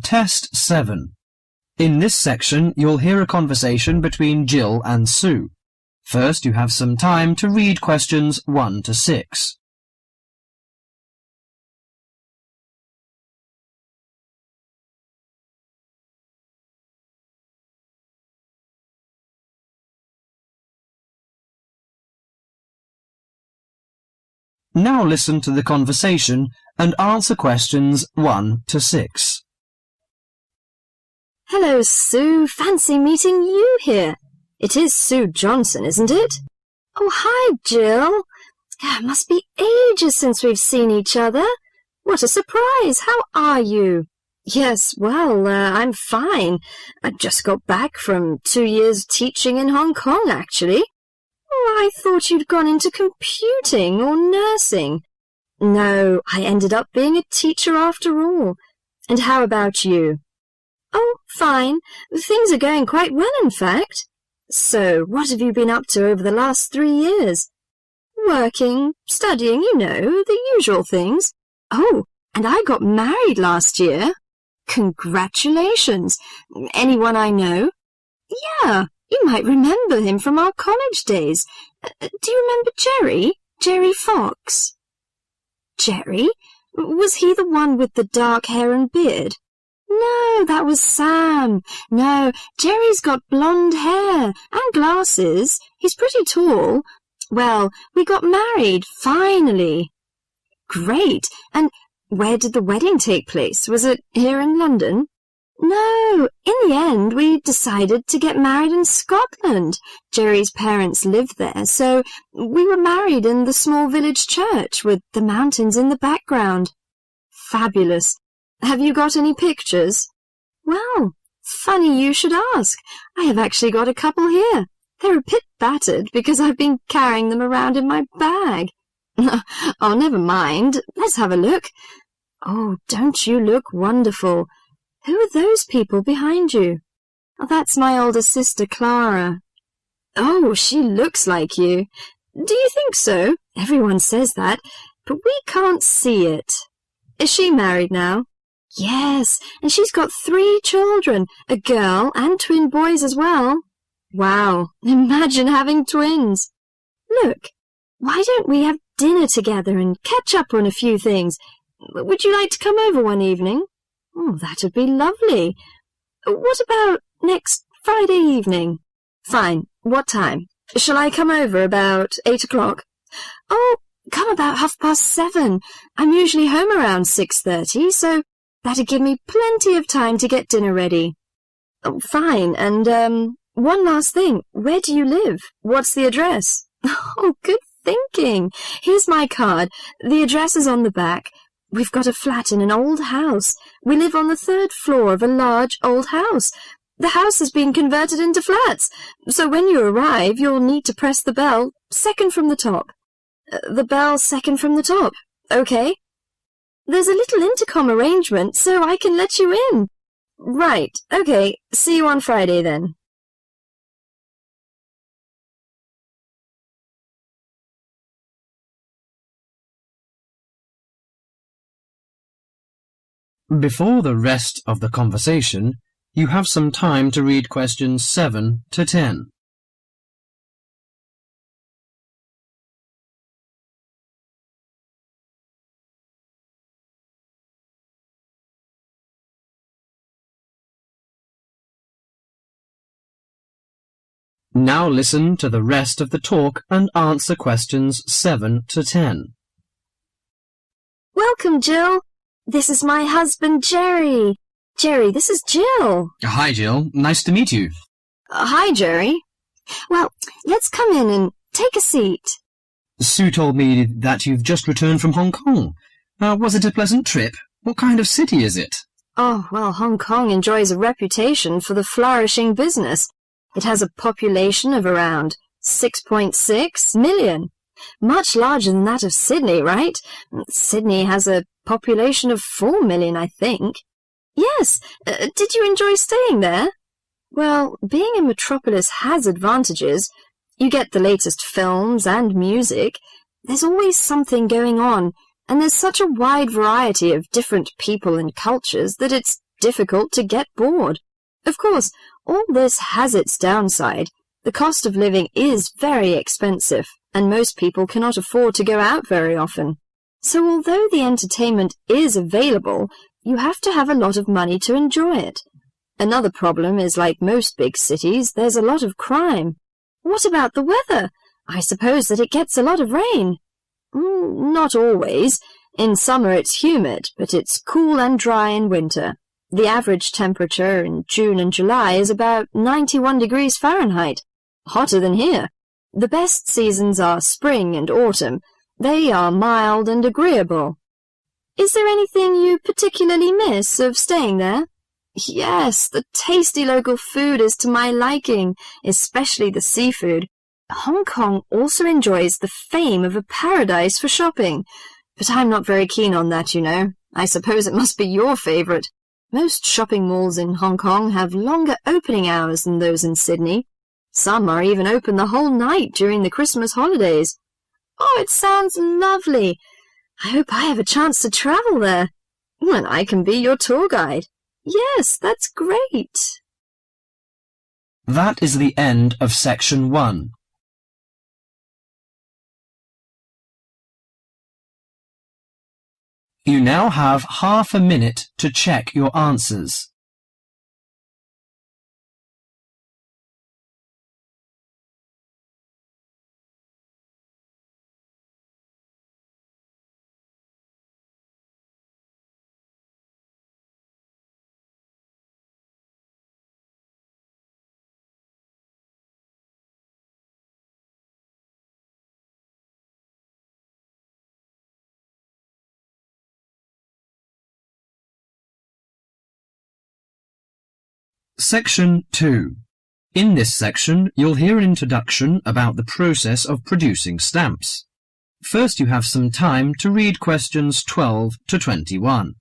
Test 7. In this section, you'll hear a conversation between Jill and Sue. First, you have some time to read questions 1 to 6. Now listen to the conversation and answer questions 1 to 6. Hello, Sue. Fancy meeting you here. It is Sue Johnson, isn't it? Oh, hi, Jill. Must be ages since we've seen each other. What a surprise. How are you? Yes, well, I'm fine. I just got back from 2 years teaching in Hong Kong, actually. Oh, I thought you'd gone into computing or nursing. No, I ended up being a teacher after all. And how about you? Oh, fine. Things are going quite well, in fact. So, what have you been up to over the last 3 years? Working, studying, you know, the usual things. Oh, and I got married last year. Congratulations. Anyone I know? Yeah, you might remember him from our college days. Do you remember Jerry? Jerry Fox? Jerry? Was he the one with the dark hair and beard? No, that was Sam. No, Jerry's got blonde hair and glasses. He's pretty tall. Well, we got married, finally. Great. And where did the wedding take place? Was it here in London? No, in the end, we decided to get married in Scotland. Jerry's parents lived there, so we were married in the small village church with the mountains in the background. Fabulous. Have you got any pictures? Well, funny you should ask. I have actually got a couple here. They're a bit battered because I've been carrying them around in my bag. Oh, never mind. Let's have a look. Oh, don't you look wonderful? Who are those people behind you? Oh, that's my older sister, Clara. Oh, she looks like you. Do you think so? Everyone says that, but we can't see it. Is she married now? Yes, and she's got 3 children, a girl and twin boys as well. Wow, imagine having twins. Look, why don't we have dinner together and catch up on a few things? Would you like to come over one evening? Oh, that would be lovely. What about next Friday evening? Fine. What time? Shall I come over about 8 o'clock? Oh, come about 7:30. I'm usually home around 6:30, so that'd give me plenty of time to get dinner ready. Oh, fine. And, one last thing. Where do you live? What's the address? Oh, good thinking. Here's my card. The address is on the back. We've got a flat in an old house. We live on the 3rd floor of a large old house. The house has been converted into flats, so when you arrive, you'll need to press the bell, second from the top. The bell second from the top, okay? There's a little intercom arrangement, so I can let you in. Right, okay, see you on Friday then. Before the rest of the conversation, you have some time to read questions 7 to 10. Now listen to the rest of the talk and answer questions 7 to 10. Welcome, Jill. This is my husband, Jerry. Jerry, this is Jill. Hi, Jill. Nice to meet you. Hi, Jerry. Well, let's come in and take a seat. Sue told me that you've just returned from Hong Kong. Was it a pleasant trip? What kind of city is it? Oh, well, Hong Kong enjoys a reputation for the flourishing business. It has a population of around 6.6 million. Much larger than that of Sydney, right? Sydney has a population of 4 million, I think. Yes. Did you enjoy staying there? Well, being a metropolis has advantages. You get the latest films and music. There's always something going on, and there's such a wide variety of different people and cultures that it's difficult to get bored. Of course, all this has its downside. The cost of living is very expensive, and most people cannot afford to go out very often. So although the entertainment is available, you have to have a lot of money to enjoy it. Another problem is, like most big cities, there's a lot of crime. What about the weather? I suppose that it gets a lot of rain. Not always. In summer it's humid, but it's cool and dry in winter. The average temperature in June and July is about 91 degrees Fahrenheit. Hotter than here. The best seasons are spring and autumn. They are mild and agreeable. Is there anything you particularly miss of staying there? Yes, the tasty local food is to my liking, especially the seafood. Hong Kong also enjoys the fame of a paradise for shopping, but I'm not very keen on that, you know. I suppose it must be your favourite. Most shopping malls in Hong Kong have longer opening hours than those in Sydney. Some are even open the whole night during the Christmas holidays. Oh, it sounds lovely. I hope I have a chance to travel there. And I can be your tour guide. Yes, that's great. That is the end of section 1. You now have half a minute to check your answers. Section 2. In this section, you'll hear an introduction about the process of producing stamps. First, you have some time to read questions 12 to 21.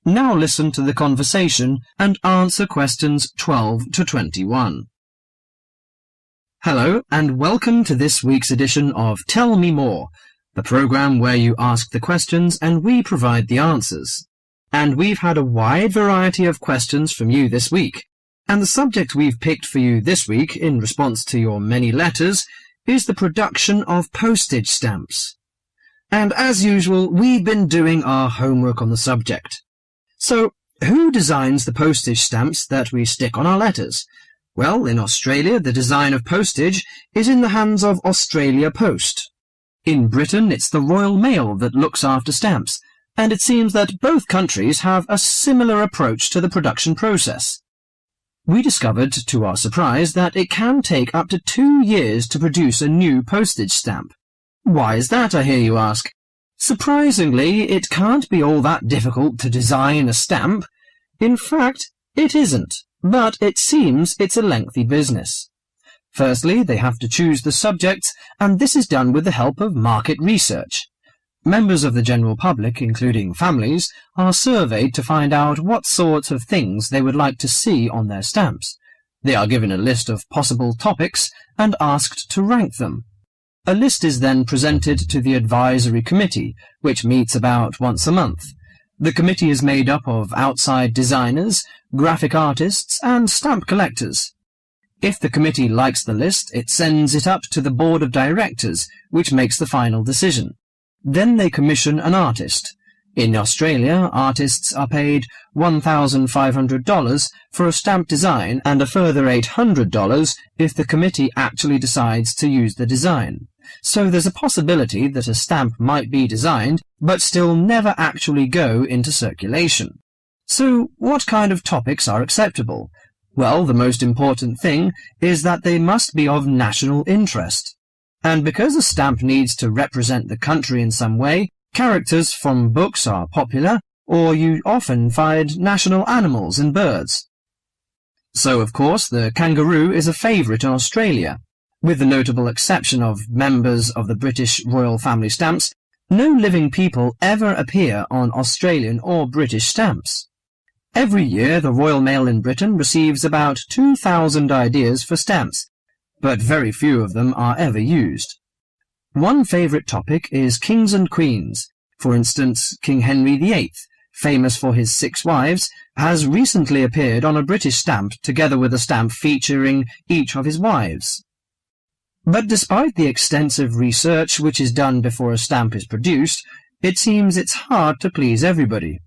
Now listen to the conversation and answer questions 12 to 21. Hello, and welcome to this week's edition of Tell Me More, the program where you ask the questions and we provide the answers. And we've had a wide variety of questions from you this week. And the subject we've picked for you this week, in response to your many letters, is the production of postage stamps. And as usual, we've been doing our homework on the subject. So, who designs the postage stamps that we stick on our letters? Well, in Australia, the design of postage is in the hands of Australia Post. In Britain, it's the Royal Mail that looks after stamps, and it seems that both countries have a similar approach to the production process. We discovered, to our surprise, that it can take up to 2 years to produce a new postage stamp. Why is that, I hear you ask? Surprisingly, it can't be all that difficult to design a stamp. In fact, it isn't. But it seems it's a lengthy business. Firstly, they have to choose the subjects, and this is done with the help of market research. Members of the general public, including families, are surveyed to find out what sorts of things they would like to see on their stamps. They are given a list of possible topics and asked to rank them. A list is then presented to the advisory committee, which meets about once a month. The committee is made up of outside designers, graphic artists, and stamp collectors. If the committee likes the list, it sends it up to the board of directors, which makes the final decision. Then they commission an artist. In Australia, artists are paid $1,500 for a stamp design and a further $800 if the committee actually decides to use the design. So there's a possibility that a stamp might be designed, but still never actually go into circulation. So what kind of topics are acceptable? Well, the most important thing is that they must be of national interest. And because a stamp needs to represent the country in some way, characters from books are popular, or you often find national animals and birds. So, of course, the kangaroo is a favourite in Australia. With the notable exception of members of the British royal family stamps, no living people ever appear on Australian or British stamps. Every year, the Royal Mail in Britain receives about 2,000 ideas for stamps. but very few of them are ever used. One favourite topic is kings and queens. For instance, King Henry VIII, famous for his 6 wives, has recently appeared on a British stamp together with a stamp featuring each of his wives. But despite the extensive research which is done before a stamp is produced, it seems it's hard to please everybody.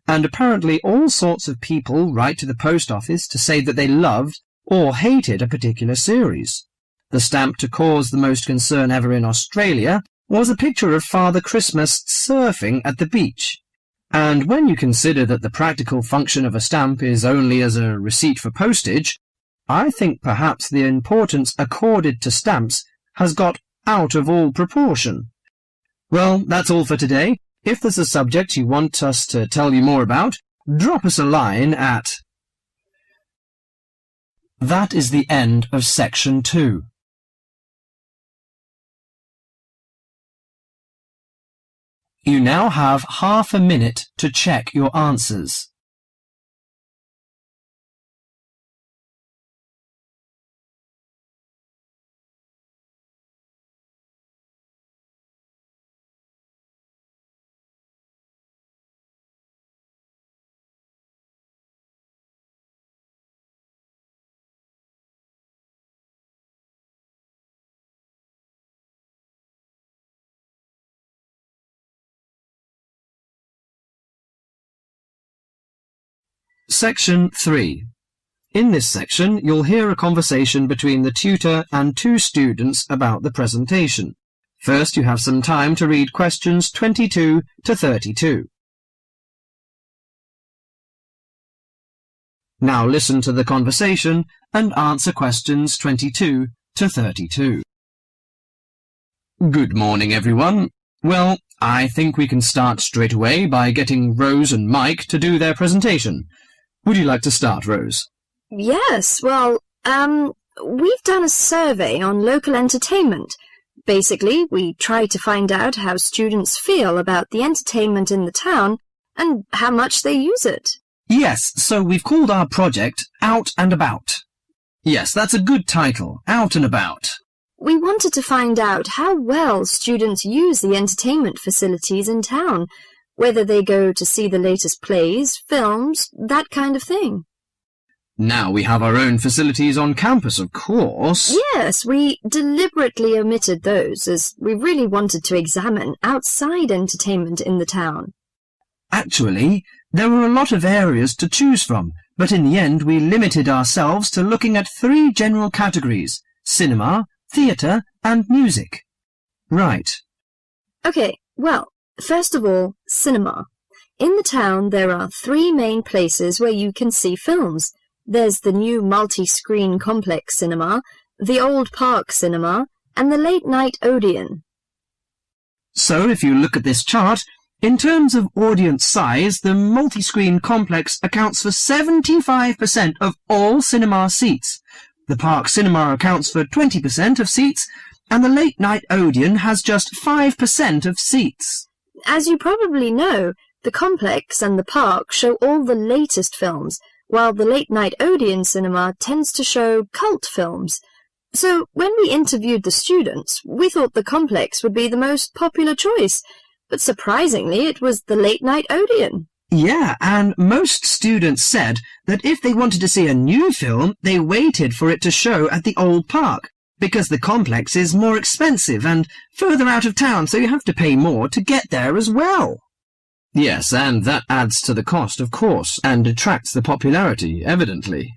And apparently all sorts of people write to the post office to say that they loved or hated a particular series. The stamp to cause the most concern ever in Australia was a picture of Father Christmas surfing at the beach. And when you consider that the practical function of a stamp is only as a receipt for postage, I think perhaps the importance accorded to stamps has got out of all proportion. Well, that's all for today. If there's a subject you want us to tell you more about, drop us a line at... That is the end of section 2. You now have half a minute to check your answers. Section 3. In this section, you'll hear a conversation between the tutor and 2 students about the presentation. First, you have some time to read questions 22 to 32. Now listen to the conversation and answer questions 22 to 32. Good morning, everyone. Well, I think we can start straight away by getting Rose and Mike to do their presentation. Would you like to start, Rose? Yes, well, we've done a survey on local entertainment. Basically, we try to find out how students feel about the entertainment in the town and how much they use it. Yes, so we've called our project Out and About. Yes, that's a good title, Out and About. We wanted to find out how well students use the entertainment facilities in town, whether they go to see the latest plays, films, that kind of thing. Now we have our own facilities on campus, of course. Yes, we deliberately omitted those, as we really wanted to examine outside entertainment in the town. Actually, there were a lot of areas to choose from, but in the end we limited ourselves to looking at 3 general categories: cinema, theatre, and music. Right. Okay, well, first of all, cinema. In the town, there are 3 main places where you can see films. There's the new multi-screen complex cinema, the old park cinema, and the late-night Odeon. So, if you look at this chart, in terms of audience size, the multi-screen complex accounts for 75% of all cinema seats. The park cinema accounts for 20% of seats, and the late-night Odeon has just 5% of seats. As you probably know, the complex and the park show all the latest films, while the late-night Odeon cinema tends to show cult films. So when we interviewed the students, we thought the complex would be the most popular choice, but surprisingly it was the late-night Odeon. Yeah, and most students said that if they wanted to see a new film, they waited for it to show at the old park, because the complex is more expensive and further out of town, so you have to pay more to get there as well. Yes, and that adds to the cost, of course, and detracts the popularity, evidently.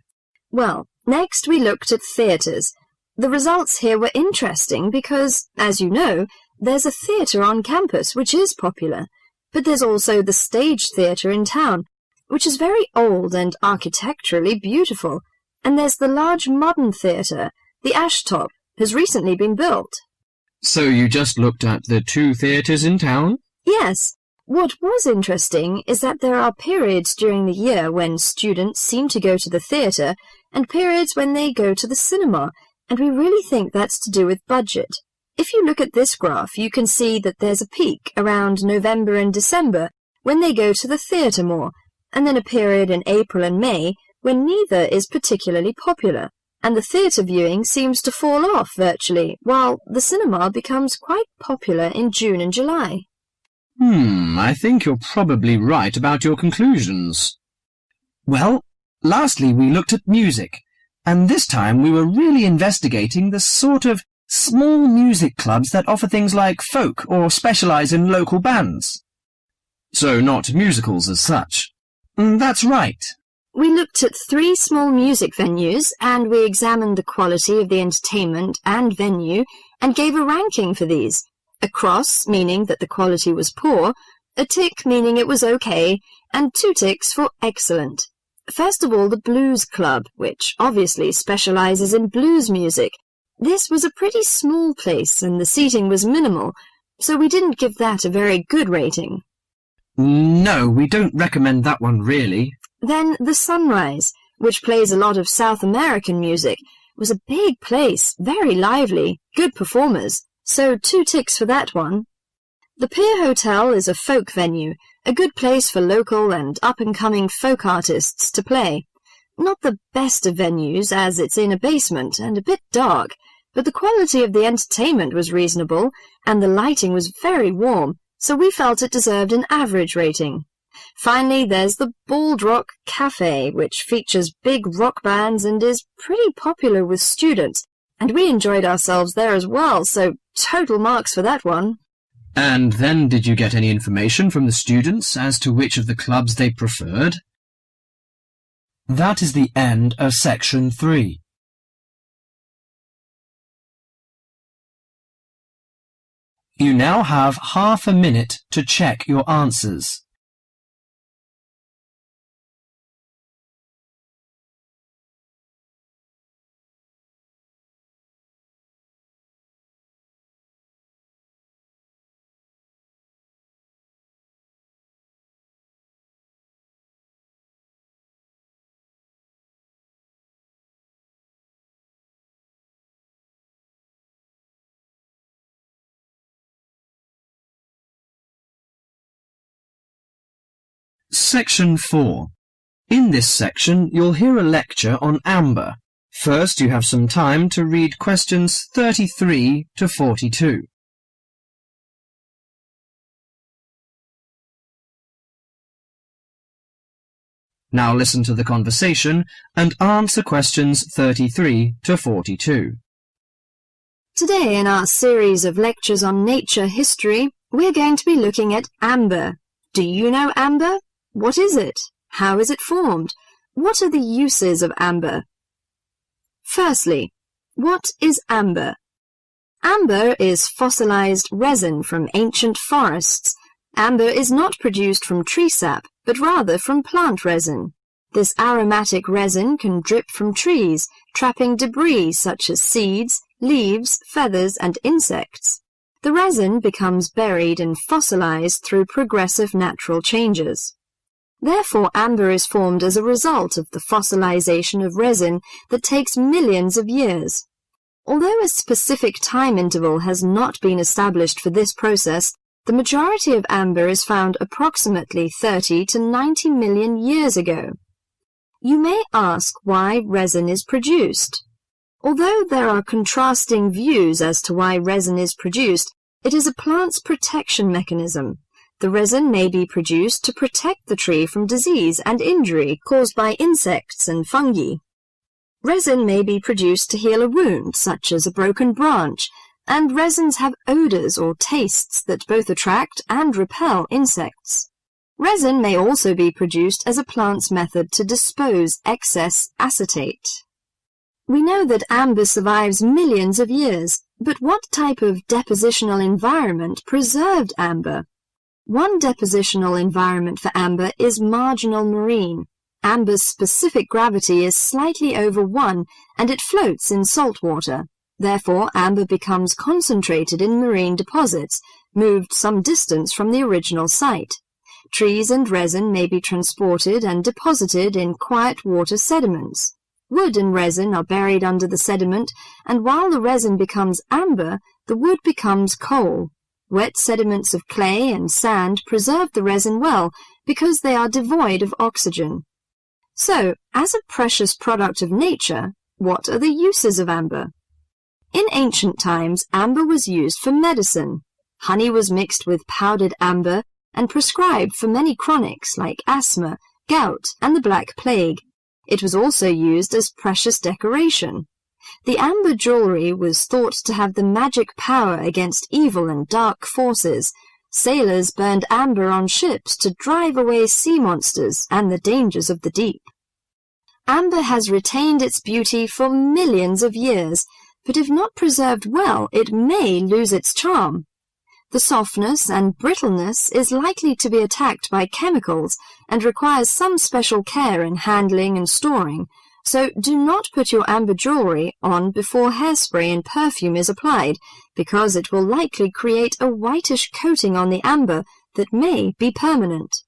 Well, next we looked at theatres. The results here were interesting because, as you know, there's a theatre on campus which is popular, but there's also the Stage Theatre in town, which is very old and architecturally beautiful, and there's the large modern theatre, the Ashtop, has recently been built. So you just looked at the 2 theatres in town? Yes. What was interesting is that there are periods during the year when students seem to go to the theatre and periods when they go to the cinema, and we really think that's to do with budget. If you look at this graph, you can see that there's a peak around November and December when they go to the theatre more, and then a period in April and May when neither is particularly popular. and the theatre viewing seems to fall off virtually, while the cinema becomes quite popular in June and July. I think you're probably right about your conclusions. Well, lastly we looked at music, and this time we were really investigating the sort of small music clubs that offer things like folk or specialise in local bands. So not musicals as such. That's right. We looked at 3 small music venues, and we examined the quality of the entertainment and venue, and gave a ranking for these. A cross, meaning that the quality was poor, a tick, meaning it was okay, and 2 ticks for excellent. First of all, the Blues Club, which obviously specialises in blues music. This was a pretty small place, and the seating was minimal, so we didn't give that a very good rating. No, we don't recommend that one, really. Then the Sunrise, which plays a lot of South American music, was a big place, very lively, good performers, so 2 ticks for that one. The Pier Hotel is a folk venue, a good place for local and up-and-coming folk artists to play. Not the best of venues, as it's in a basement and a bit dark, but the quality of the entertainment was reasonable, and the lighting was very warm, so we felt it deserved an average rating. Finally, there's the Bald Rock Cafe, which features big rock bands and is pretty popular with students, and we enjoyed ourselves there as well, so total marks for that one. And then did you get any information from the students as to which of the clubs they preferred? That is the end of section 3. You now have half a minute to check your answers. Section 4. In this section, you'll hear a lecture on amber. First, you have some time to read questions 33 to 42. Now listen to the conversation and answer questions 33 to 42. Today, in our series of lectures on nature history, we're going to be looking at amber. Do you know amber? What is it? How is it formed? What are the uses of amber? Firstly, what is amber? Amber is fossilized resin from ancient forests. Amber is not produced from tree sap, but rather from plant resin. This aromatic resin can drip from trees, trapping debris such as seeds, leaves, feathers, and insects. The resin becomes buried and fossilized through progressive natural changes. Therefore, amber is formed as a result of the fossilization of resin that takes millions of years. Although a specific time interval has not been established for this process, the majority of amber is found approximately 30 to 90 million years ago. You may ask why resin is produced. Although there are contrasting views as to why resin is produced, it is a plant's protection mechanism. The resin may be produced to protect the tree from disease and injury caused by insects and fungi. Resin may be produced to heal a wound, such as a broken branch, and resins have odors or tastes that both attract and repel insects. Resin may also be produced as a plant's method to dispose excess acetate. We know that amber survives millions of years, but what type of depositional environment preserved amber? One depositional environment for amber is marginal marine. Amber's specific gravity is slightly over 1, and it floats in salt water. Therefore, amber becomes concentrated in marine deposits, moved some distance from the original site. Trees and resin may be transported and deposited in quiet water sediments. Wood and resin are buried under the sediment, and while the resin becomes amber, the wood becomes coal. Wet sediments of clay and sand preserve the resin well because they are devoid of oxygen. So, as a precious product of nature, What are the uses of amber? In ancient times, amber was used for medicine. Honey was mixed with powdered amber and prescribed for many chronics like asthma, gout, and the Black Plague. It was also used as precious decoration. The amber jewelry was thought to have the magic power against evil and dark forces. Sailors burned amber on ships to drive away sea monsters and the dangers of the deep. Amber has retained its beauty for millions of years, but if not preserved well, it may lose its charm. The softness and brittleness is likely to be attacked by chemicals and requires some special care in handling and storing, so do not put your amber jewelry on before hairspray and perfume is applied, because it will likely create a whitish coating on the amber that may be permanent.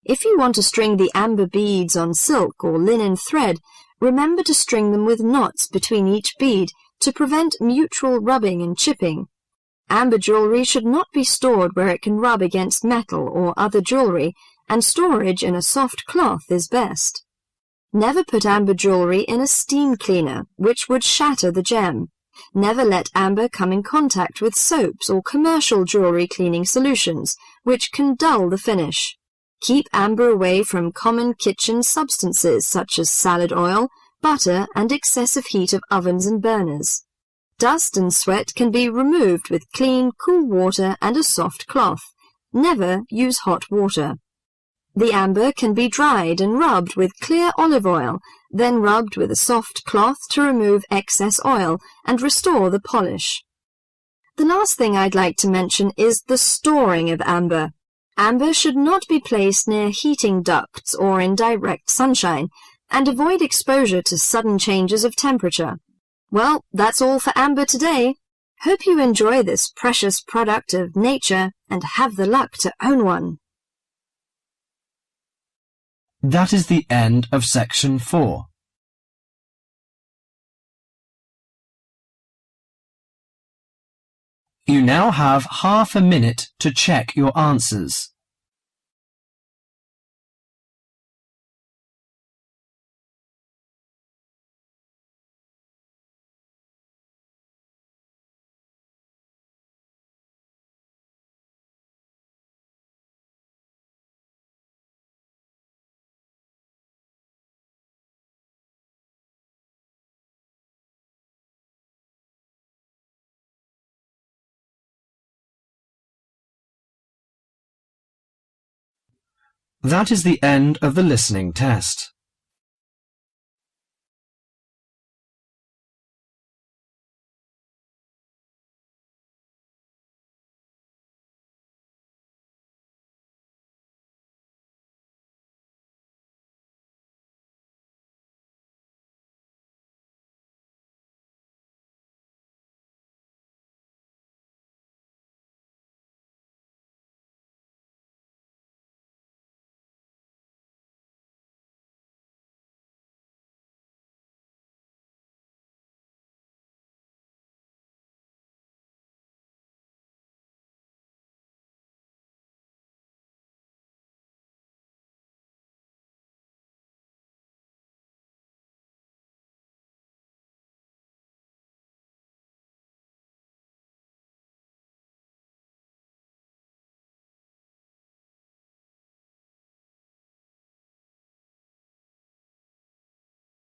If you want to string the amber beads on silk or linen thread, remember to string them with knots between each bead to prevent mutual rubbing and chipping. Amber jewelry should not be stored where it can rub against metal or other jewelry, and storage in a soft cloth is best. Never put amber jewelry in a steam cleaner, which would shatter the gem. Never let amber come in contact with soaps or commercial jewelry cleaning solutions, which can dull the finish. Keep amber away from common kitchen substances such as salad oil, butter, and excessive heat of ovens and burners. Dust and sweat can be removed with clean, cool water and a soft cloth. Never use hot water. The amber can be dried and rubbed with clear olive oil, then rubbed with a soft cloth to remove excess oil and restore the polish. The last thing I'd like to mention is the storing of amber. Amber should not be placed near heating ducts or in direct sunshine, and avoid exposure to sudden changes of temperature. Well, that's all for amber today. Hope you enjoy this precious product of nature and have the luck to own one. That is the end of section 4. You now have half a minute to check your answers. That is the end of the listening test.